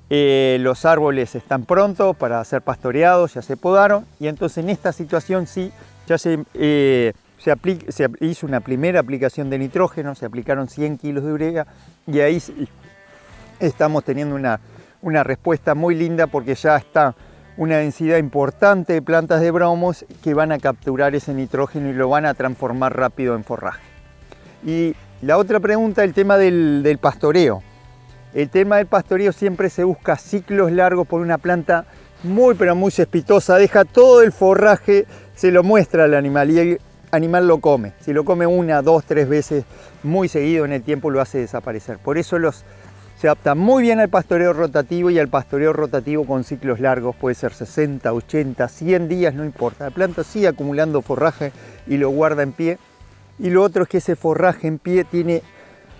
los árboles están prontos para ser pastoreados, ya se podaron y entonces en esta situación sí ya se hizo una primera aplicación de nitrógeno, se aplicaron 100 kilos de urea y ahí sí estamos teniendo una respuesta muy linda porque ya está una densidad importante de plantas de Bromus que van a capturar ese nitrógeno y lo van a transformar rápido en forraje. Y la otra pregunta, el tema del pastoreo. El tema del pastoreo siempre se busca ciclos largos por una planta muy pero muy cespitosa, deja todo el forraje, se lo muestra al animal y el animal lo come. Si lo come 1, 2, 3 veces muy seguido en el tiempo lo hace desaparecer. Por eso se adapta muy bien al pastoreo rotativo y al pastoreo rotativo con ciclos largos, puede ser 60, 80, 100 días, no importa. La planta sigue acumulando forraje y lo guarda en pie. Y lo otro es que ese forraje en pie tiene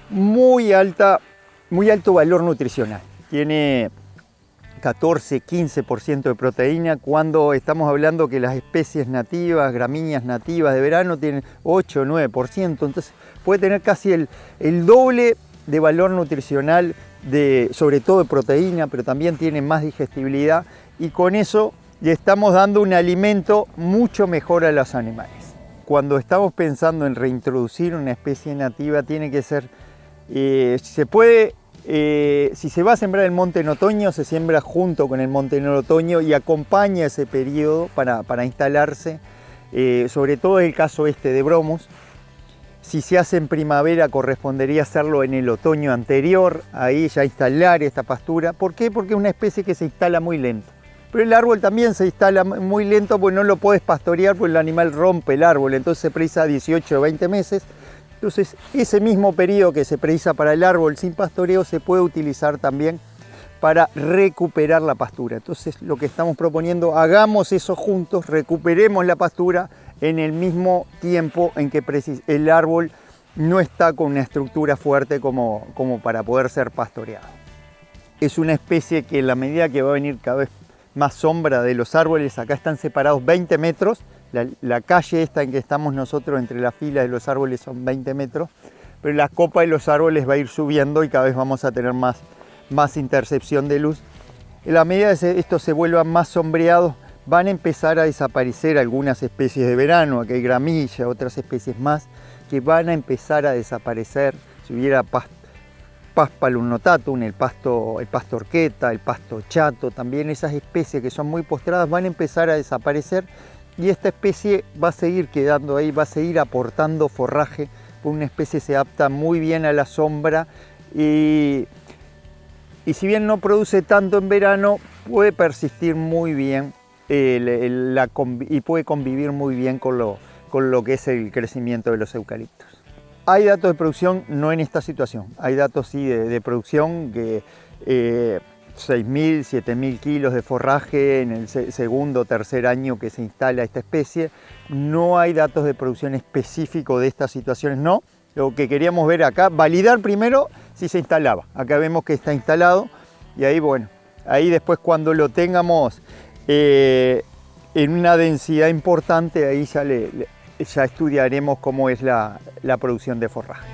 muy alto valor nutricional. Tiene 14, 15% de proteína, cuando estamos hablando que las especies nativas, gramíneas nativas de verano tienen 8 o 9%. Entonces puede tener casi el doble de valor nutricional, sobre todo de proteína, pero también tiene más digestibilidad y con eso le estamos dando un alimento mucho mejor a los animales. Cuando estamos pensando en reintroducir una especie nativa tiene que ser, si se va a sembrar el monte en otoño, se siembra junto con el monte en el otoño y acompaña ese periodo para instalarse, sobre todo el caso de Bromus. Si se hace en primavera, correspondería hacerlo en el otoño anterior, ahí ya instalar esta pastura. ¿Por qué? Porque es una especie que se instala muy lento. Pero el árbol también se instala muy lento porque no lo puedes pastorear porque el animal rompe el árbol, entonces se precisa 18 o 20 meses. Entonces ese mismo periodo que se precisa para el árbol sin pastoreo se puede utilizar también para recuperar la pastura. Entonces lo que estamos proponiendo, hagamos eso juntos, recuperemos la pastura en el mismo tiempo en que el árbol no está con una estructura fuerte como para poder ser pastoreado. Es una especie que en la medida que va a venir cada vez más sombra de los árboles, acá están separados 20 metros, la calle esta en que estamos nosotros entre las filas de los árboles son 20 metros, pero la copa de los árboles va a ir subiendo y cada vez vamos a tener más intercepción de luz. En la medida que estos se vuelvan más sombreados, van a empezar a desaparecer algunas especies de verano, aquí hay gramilla, otras especies más, que van a empezar a desaparecer. Si hubiera Paspalum notatum, el pasto horqueta, el pasto chato, también esas especies que son muy postradas van a empezar a desaparecer y esta especie va a seguir quedando ahí, va a seguir aportando forraje porque una especie se adapta muy bien a la sombra y si bien no produce tanto en verano, puede persistir muy bien y puede convivir muy bien con lo que es el crecimiento de los eucaliptos. Hay datos de producción, no en esta situación, hay datos sí de producción que 6.000, 7.000 kilos de forraje en el segundo o tercer año que se instala esta especie. No hay datos de producción específicos de estas situaciones, no. Lo que queríamos ver acá, validar primero si se instalaba. Acá vemos que está instalado y ahí, bueno, ahí después cuando lo tengamos en una densidad importante, ahí ya estudiaremos cómo es la producción de forraje.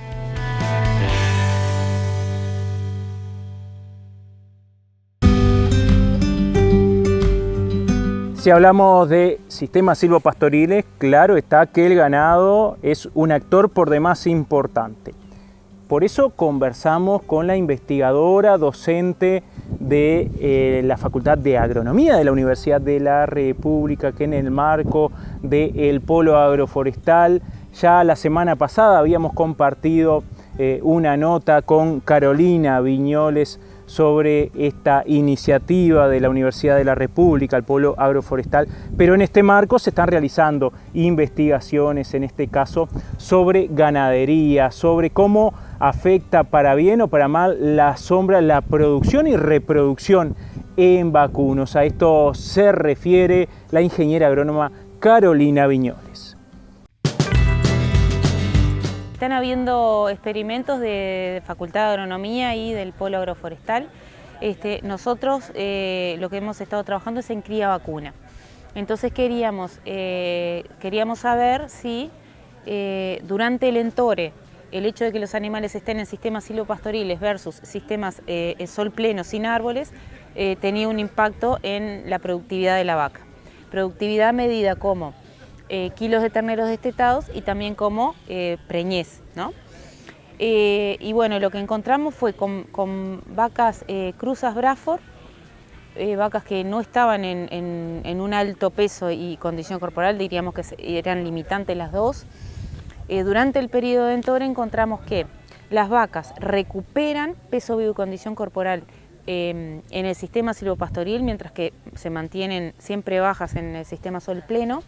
Si hablamos de sistemas silvopastoriles, claro está que el ganado es un actor por demás importante. Por eso conversamos con la investigadora docente de la Facultad de Agronomía de la Universidad de la República, que en el marco del Polo Agroforestal, ya la semana pasada habíamos compartido una nota con Carolina Viñoles sobre esta iniciativa de la Universidad de la República, el Polo Agroforestal, pero en este marco se están realizando investigaciones, en este caso, sobre ganadería, sobre cómo afecta para bien o para mal la sombra, la producción y reproducción en vacunos. A esto se refiere la ingeniera agrónoma Carolina Viñoles. Están habiendo experimentos de Facultad de Agronomía y del Polo Agroforestal. Nosotros lo que hemos estado trabajando es en cría vacuna. Entonces queríamos saber si durante el entore, el hecho de que los animales estén en sistemas silvopastoriles versus sistemas sol pleno sin árboles, tenía un impacto en la productividad de la vaca. Productividad medida como kilos de terneros destetados y también como preñez, ¿no? Y bueno, lo que encontramos fue con vacas cruzas Braford, vacas que no estaban en un alto peso y condición corporal, diríamos que eran limitantes las dos. Durante el periodo de entore encontramos que las vacas recuperan peso vivo y condición corporal en el sistema silvopastoril, mientras que se mantienen siempre bajas en el sistema sol pleno.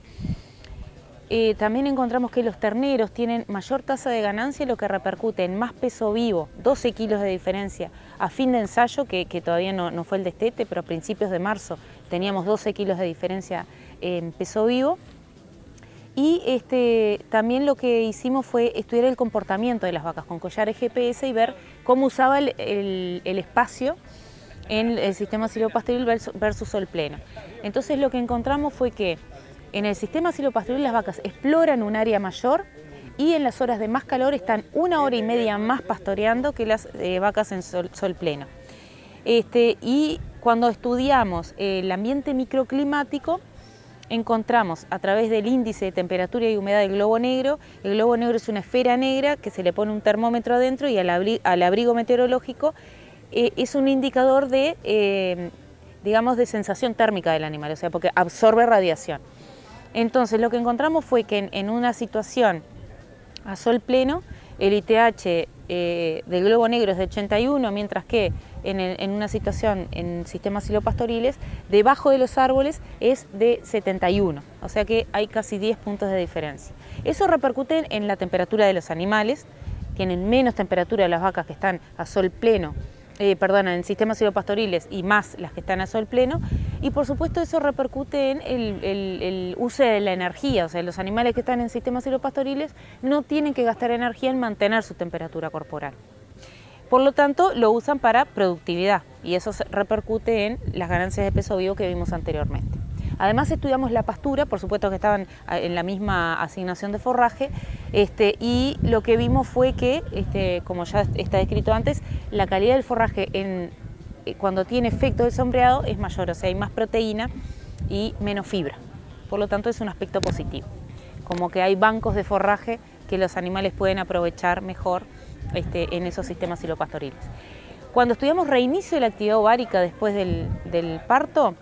También encontramos que los terneros tienen mayor tasa de ganancia, lo que repercute en más peso vivo, 12 kilos de diferencia a fin de ensayo, que todavía no fue el destete, pero a principios de marzo teníamos 12 kilos de diferencia en peso vivo. Y también lo que hicimos fue estudiar el comportamiento de las vacas con collares GPS y ver cómo usaba el espacio en el sistema silvopastoril versus sol pleno. Entonces lo que encontramos fue que en el sistema silvopastoril las vacas exploran un área mayor y en las horas de más calor están 1 hora y media más pastoreando que las vacas en sol pleno. Y cuando estudiamos el ambiente microclimático, encontramos a través del índice de temperatura y humedad del globo negro. El globo negro es una esfera negra que se le pone un termómetro adentro y al abrigo meteorológico es un indicador de, digamos, de sensación térmica del animal, o sea, porque absorbe radiación. Entonces lo que encontramos fue que en una situación a sol pleno el ITH del globo negro es de 81, mientras que en una situación en sistemas silvopastoriles debajo de los árboles es de 71, o sea que hay casi 10 puntos de diferencia. Eso repercute en la temperatura de los animales, tienen menos temperatura las vacas que están a sol pleno, en sistemas silvopastoriles y más las que están a sol pleno, y por supuesto eso repercute en el uso de la energía, o sea, los animales que están en sistemas silvopastoriles no tienen que gastar energía en mantener su temperatura corporal. Por lo tanto, lo usan para productividad y eso repercute en las ganancias de peso vivo que vimos anteriormente. Además estudiamos la pastura, por supuesto que estaban en la misma asignación de forraje, y lo que vimos fue que, como ya está descrito antes, la calidad del forraje cuando tiene efecto del sombreado es mayor, o sea, hay más proteína y menos fibra. Por lo tanto, es un aspecto positivo, como que hay bancos de forraje que los animales pueden aprovechar mejor en esos sistemas silvopastoriles. Cuando estudiamos reinicio de la actividad ovárica después del parto,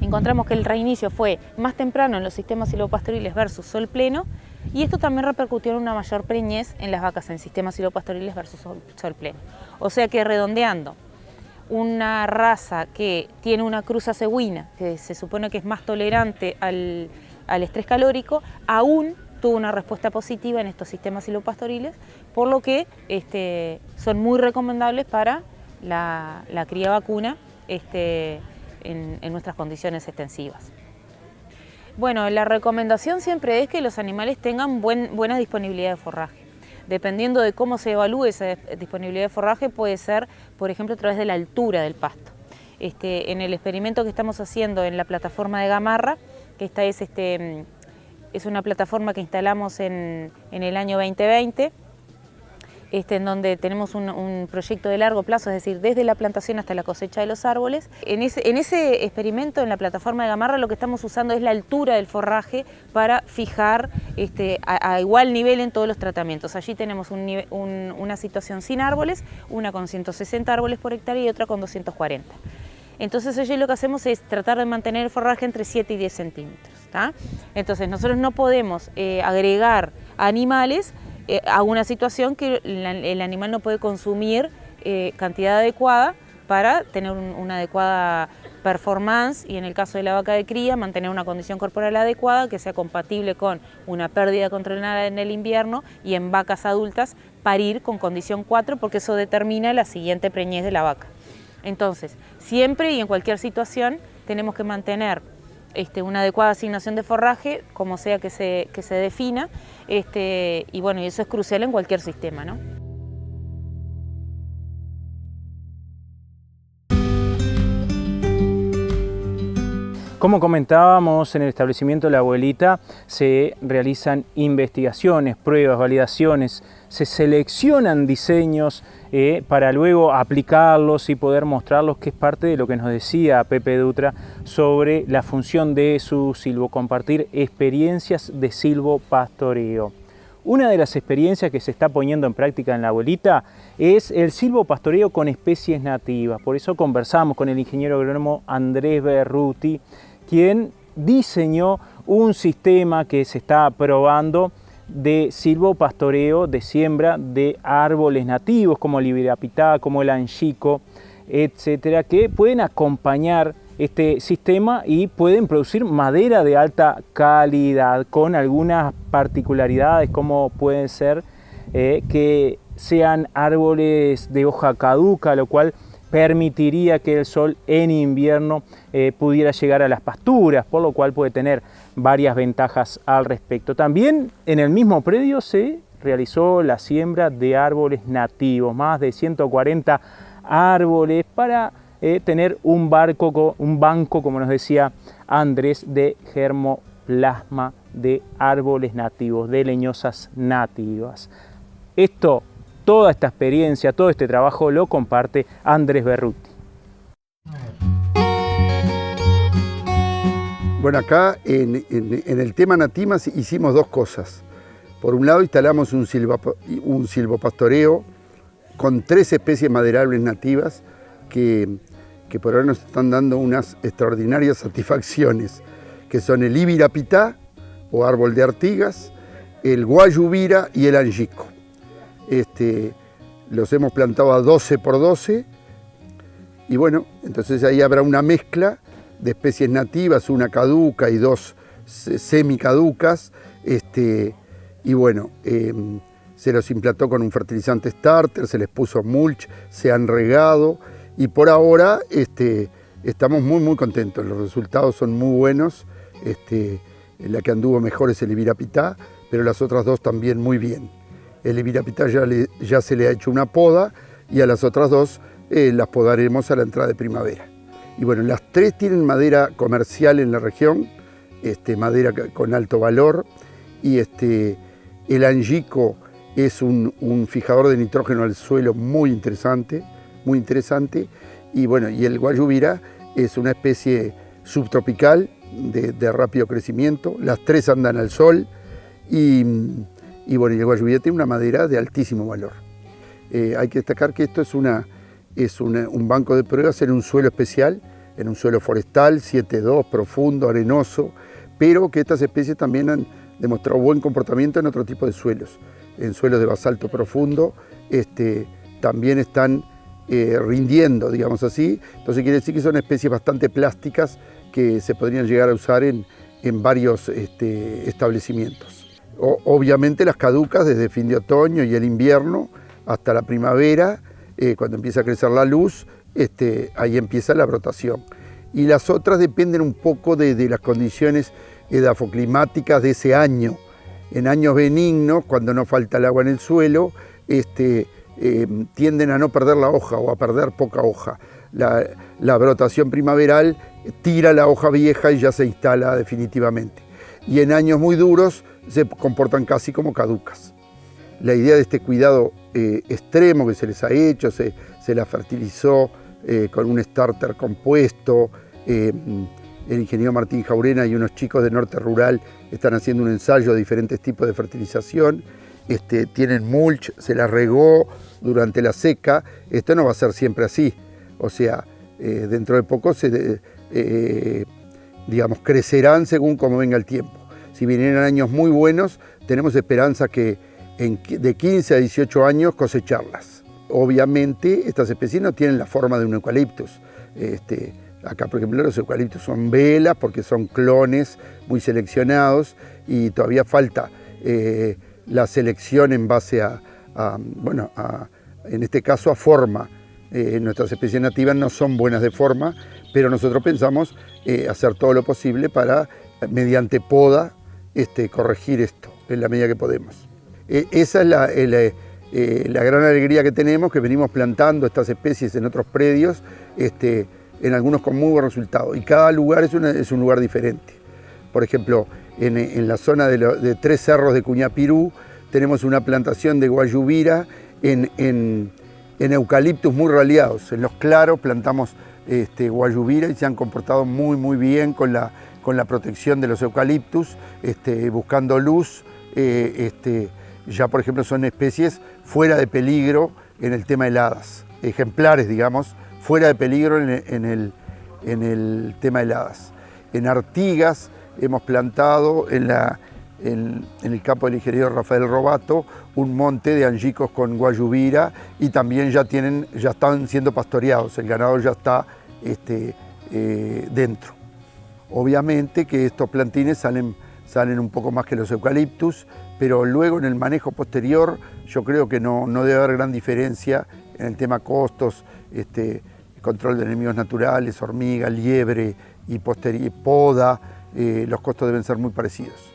encontramos que el reinicio fue más temprano en los sistemas silvopastoriles versus sol pleno, y esto también repercutió en una mayor preñez en las vacas en sistemas silvopastoriles versus sol pleno. O sea que redondeando, una raza que tiene una cruza cebuina, que se supone que es más tolerante al estrés calórico, aún tuvo una respuesta positiva en estos sistemas silvopastoriles, por lo que son muy recomendables para la cría vacuna en nuestras condiciones extensivas. Bueno, la recomendación siempre es que los animales tengan buena disponibilidad de forraje. Dependiendo de cómo se evalúe esa disponibilidad de forraje, puede ser, por ejemplo, a través de la altura del pasto. En el experimento que estamos haciendo en la plataforma de Gamarra, que esta es una plataforma que instalamos en el año 2020, en donde tenemos un proyecto de largo plazo, es decir, desde la plantación hasta la cosecha de los árboles. En ese experimento, en la plataforma de Gamarra, lo que estamos usando es la altura del forraje para fijar a igual nivel en todos los tratamientos. Allí tenemos una situación sin árboles, una con 160 árboles por hectárea y otra con 240. Entonces allí lo que hacemos es tratar de mantener el forraje entre 7 y 10 centímetros. ¿tá? Entonces nosotros no podemos agregar animales a una situación que el animal no puede consumir cantidad adecuada para tener una adecuada performance y en el caso de la vaca de cría mantener una condición corporal adecuada que sea compatible con una pérdida controlada en el invierno y en vacas adultas parir con condición 4 porque eso determina la siguiente preñez de la vaca. Entonces, siempre y en cualquier situación tenemos que mantener una adecuada asignación de forraje, como sea que se defina, y bueno, y eso es crucial en cualquier sistema, ¿no? Como comentábamos, en el establecimiento La Abuelita se realizan investigaciones, pruebas, validaciones, se seleccionan diseños para luego aplicarlos y poder mostrarlos, que es parte de lo que nos decía Pepe Dutra sobre la función de su silvo, compartir experiencias de silvopastoreo. Una de las experiencias que se está poniendo en práctica en La Abuelita es el silvopastoreo con especies nativas. Por eso conversamos con el ingeniero agrónomo Andrés Berruti, quien diseñó un sistema que se está probando de silvopastoreo, de siembra de árboles nativos como el ibirapitá, como el angico, etcétera, que pueden acompañar este sistema y pueden producir madera de alta calidad con algunas particularidades, como pueden ser que sean árboles de hoja caduca, lo cual permitiría que el sol en invierno pudiera llegar a las pasturas, por lo cual puede tener varias ventajas al respecto. También en el mismo predio se realizó la siembra de árboles nativos, más de 140 árboles para tener un banco, como nos decía Andrés, de germoplasma de árboles nativos, de leñosas nativas. Toda esta experiencia, todo este trabajo lo comparte Andrés Berruti. Bueno, acá en el tema natimas hicimos dos cosas. Por un lado instalamos un silvopastoreo con 3 especies maderables nativas que por ahora nos están dando unas extraordinarias satisfacciones, que son el ibirapitá o árbol de Artigas, el guayubira y el angico. Los hemos plantado a 12 por 12 y bueno, entonces ahí habrá una mezcla de especies nativas, una caduca y 2 semicaducas, y bueno, se los implantó con un fertilizante starter, se les puso mulch, se han regado y por ahora estamos muy contentos, los resultados son muy buenos, la que anduvo mejor es el ibirapitá, pero las otras 2 también muy bien. El ibirapitá ya se le ha hecho una poda y a las otras 2 las podaremos a la entrada de primavera. Y bueno, las 3 tienen madera comercial en la región, madera con alto valor, y el angico es un fijador de nitrógeno al suelo muy interesante, y bueno, y el guayubira es una especie subtropical de rápido crecimiento, las 3 andan al sol, y bueno, y el guayubira tiene una madera de altísimo valor. Hay que destacar que esto es un banco de pruebas en un suelo especial, en un suelo forestal, 7.2, profundo, arenoso, pero que estas especies también demostrado buen comportamiento en otro tipo de suelos. En suelos de basalto profundo también están rindiendo, digamos así. Entonces quiere decir que son especies bastante plásticas que se podrían llegar a usar en varios establecimientos. Obviamente las caducas desde fin de otoño y el invierno hasta la primavera, cuando empieza a crecer la luz, ahí empieza la brotación. Y las otras dependen un poco de las condiciones edafoclimáticas de ese año. En años benignos, cuando no falta el agua en el suelo, tienden a no perder la hoja o a perder poca hoja. La brotación primaveral tira la hoja vieja y ya se instala definitivamente. Y en años muy duros se comportan casi como caducas. La idea de este cuidado extremo que se les ha hecho, se la fertilizó con un starter compuesto. El ingeniero Martín Jaurena y unos chicos de Norte Rural están haciendo un ensayo de diferentes tipos de fertilización. Tienen mulch, se la regó durante la seca. Esto no va a ser siempre así. O sea, dentro de poco crecerán según como venga el tiempo. Si vinieran años muy buenos, tenemos esperanza que de 15 a 18 años cosecharlas. Obviamente, estas especies no tienen la forma de un eucaliptus. Acá, por ejemplo, los eucaliptus son velas porque son clones muy seleccionados y todavía falta la selección en base en este caso, a forma. Nuestras especies nativas no son buenas de forma, pero nosotros pensamos hacer todo lo posible para, mediante poda, corregir esto en la medida que podemos. Esa es la gran alegría que tenemos, que venimos plantando estas especies en otros predios, en algunos con muy buen resultado. Y cada lugar es un lugar diferente. Por ejemplo, en la zona de Tres Cerros de Cuñapirú tenemos una plantación de guayubira en eucaliptus muy raleados. En los claros plantamos guayubira y se han comportado muy bien con la protección de los eucaliptus, buscando luz. Ya por ejemplo son especies fuera de peligro en el tema heladas, ejemplares digamos, fuera de peligro en el tema heladas. En Artigas hemos plantado en el campo del ingeniero Rafael Robato un monte de angicos con guayubira y también ya están siendo pastoreados, el ganado ya está dentro. Obviamente que estos plantines salen un poco más que los eucaliptus, pero luego en el manejo posterior yo creo que no debe haber gran diferencia en el tema costos, control de enemigos naturales, hormiga, liebre y poda, los costos deben ser muy parecidos.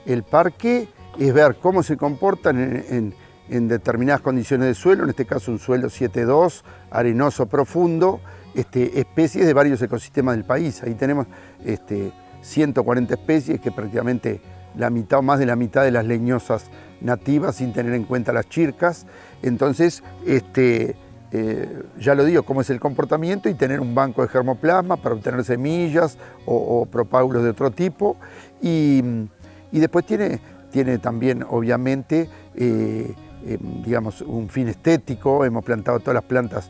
El parque es ver cómo se comportan en determinadas condiciones de suelo, en este caso un suelo 7.2, arenoso profundo, especies de varios ecosistemas del país. Ahí tenemos 140 especies, que prácticamente la mitad o más de la mitad de las leñosas nativas, sin tener en cuenta las chircas. Entonces, ya lo digo, cómo es el comportamiento y tener un banco de germoplasma para obtener semillas o propágulos de otro tipo. Y después tiene también, obviamente, digamos, un fin estético. Hemos plantado todas las plantas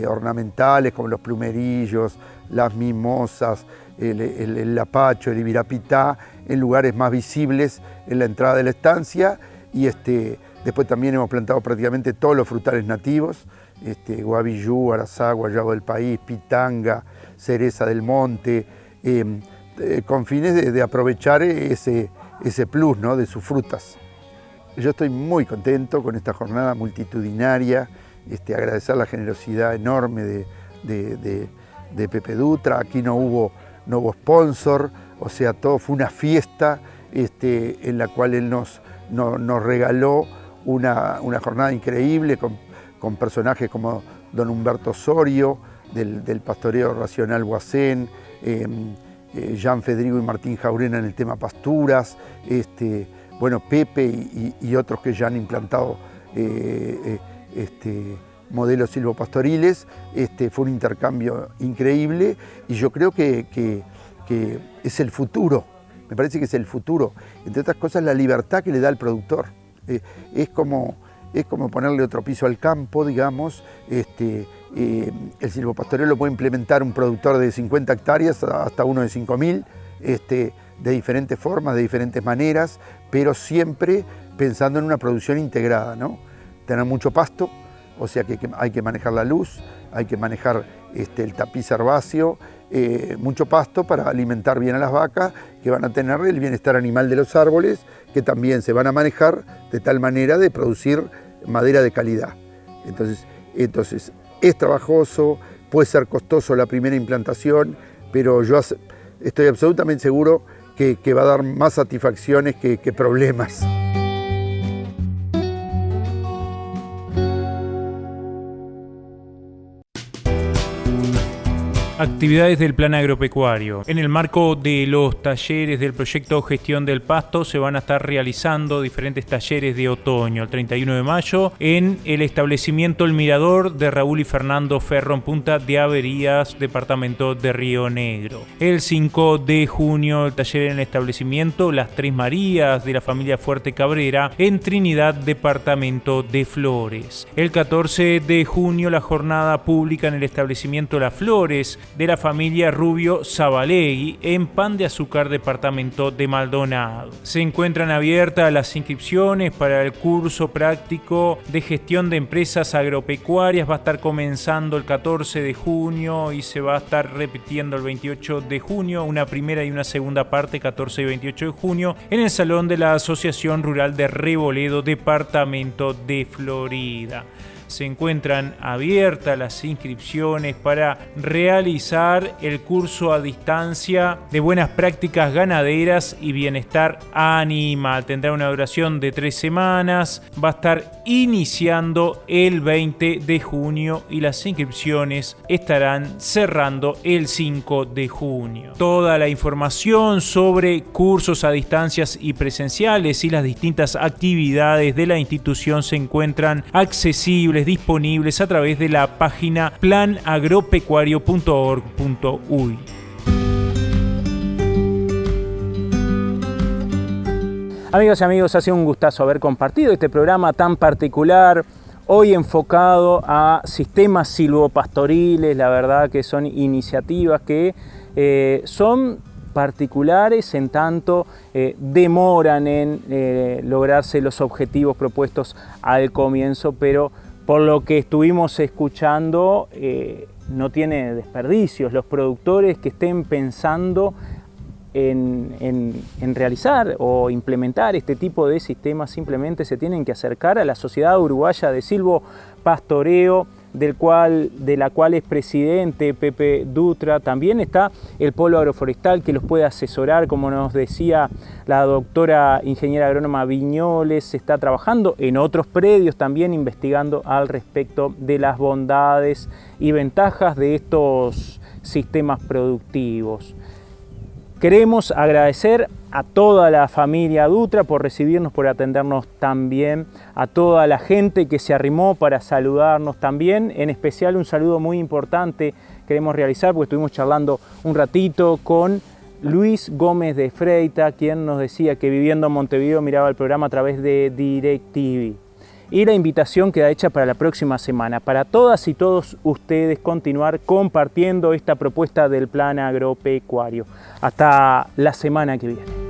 ornamentales, como los plumerillos, las mimosas, el lapacho, el ibirapitá, en lugares más visibles en la entrada de la estancia. Y después también hemos plantado prácticamente todos los frutales nativos, guavillú, arazá, guayabo del país, pitanga, cereza del monte, con fines de aprovechar ese plus, ¿no?, de sus frutas. Yo estoy muy contento con esta jornada multitudinaria, agradecer la generosidad enorme de Pepe Dutra. Aquí no hubo sponsor, o sea, todo fue una fiesta en la cual él nos regaló una jornada increíble con personajes como don Humberto Osorio, del pastoreo racional Huacén, Jean Federico y Martín Jaurena en el tema pasturas, bueno, Pepe y otros que ya han implantado modelos silvopastoriles. Fue un intercambio increíble y yo creo que es el futuro. Me parece que es el futuro. Entre otras cosas, la libertad que le da al productor. Es como ponerle otro piso al campo, digamos. El silvopastoreo lo puede implementar un productor de 50 hectáreas hasta uno de 5.000, de diferentes formas, de diferentes maneras, pero siempre pensando en una producción integrada, ¿no? Tener mucho pasto, o sea que hay que manejar la luz, hay que manejar el tapiz herbáceo, mucho pasto para alimentar bien a las vacas, que van a tener el bienestar animal de los árboles, que también se van a manejar de tal manera de producir madera de calidad. Entonces es trabajoso, puede ser costoso la primera implantación, pero yo estoy absolutamente seguro que va a dar más satisfacciones que problemas. Actividades del Plan Agropecuario. En el marco de los talleres del proyecto Gestión del Pasto se van a estar realizando diferentes talleres de otoño. El 31 de mayo en el establecimiento El Mirador de Raúl y Fernando Ferro en Punta de Averías, departamento de Río Negro. El 5 de junio el taller en el establecimiento Las Tres Marías de la familia Fuerte Cabrera en Trinidad, departamento de Flores. El 14 de junio la jornada pública en el establecimiento Las Flores de la familia Rubio Zabalegui en Pan de Azúcar, departamento de Maldonado. Se encuentran abiertas las inscripciones para el curso práctico de gestión de empresas agropecuarias. Va a estar comenzando el 14 de junio y se va a estar repitiendo el 28 de junio, una primera y una segunda parte, 14 y 28 de junio, en el Salón de la Asociación Rural de Reboledo, departamento de Florida. Se encuentran abiertas las inscripciones para realizar el curso a distancia de buenas prácticas ganaderas y bienestar animal. Tendrá una duración de 3 semanas, va a estar iniciando el 20 de junio y las inscripciones estarán cerrando el 5 de junio. Toda la información sobre cursos a distancias y presenciales y las distintas actividades de la institución se encuentran accesibles, disponibles a través de la página planagropecuario.org.uy. Amigas y amigos, ha sido un gustazo haber compartido este programa tan particular, hoy enfocado a sistemas silvopastoriles. La verdad que son iniciativas que son particulares en tanto demoran en lograrse los objetivos propuestos al comienzo, pero por lo que estuvimos escuchando no tiene desperdicios. Los productores que estén pensando en realizar o implementar este tipo de sistemas simplemente se tienen que acercar a la Sociedad Uruguaya de Silvopastoreo, de la cual es presidente Pepe Dutra. También está el Polo Agroforestal que los puede asesorar, como nos decía la doctora ingeniera agrónoma Viñoles. Se está trabajando en otros predios también investigando al respecto de las bondades y ventajas de estos sistemas productivos. Queremos agradecer a toda la familia Dutra por recibirnos, por atendernos tan bien, a toda la gente que se arrimó para saludarnos también. En especial un saludo muy importante queremos realizar porque estuvimos charlando un ratito con Luis Gómez de Freita, quien nos decía que viviendo en Montevideo miraba el programa a través de DirecTV. Y la invitación queda hecha para la próxima semana, para todas y todos ustedes continuar compartiendo esta propuesta del Plan Agropecuario. Hasta la semana que viene.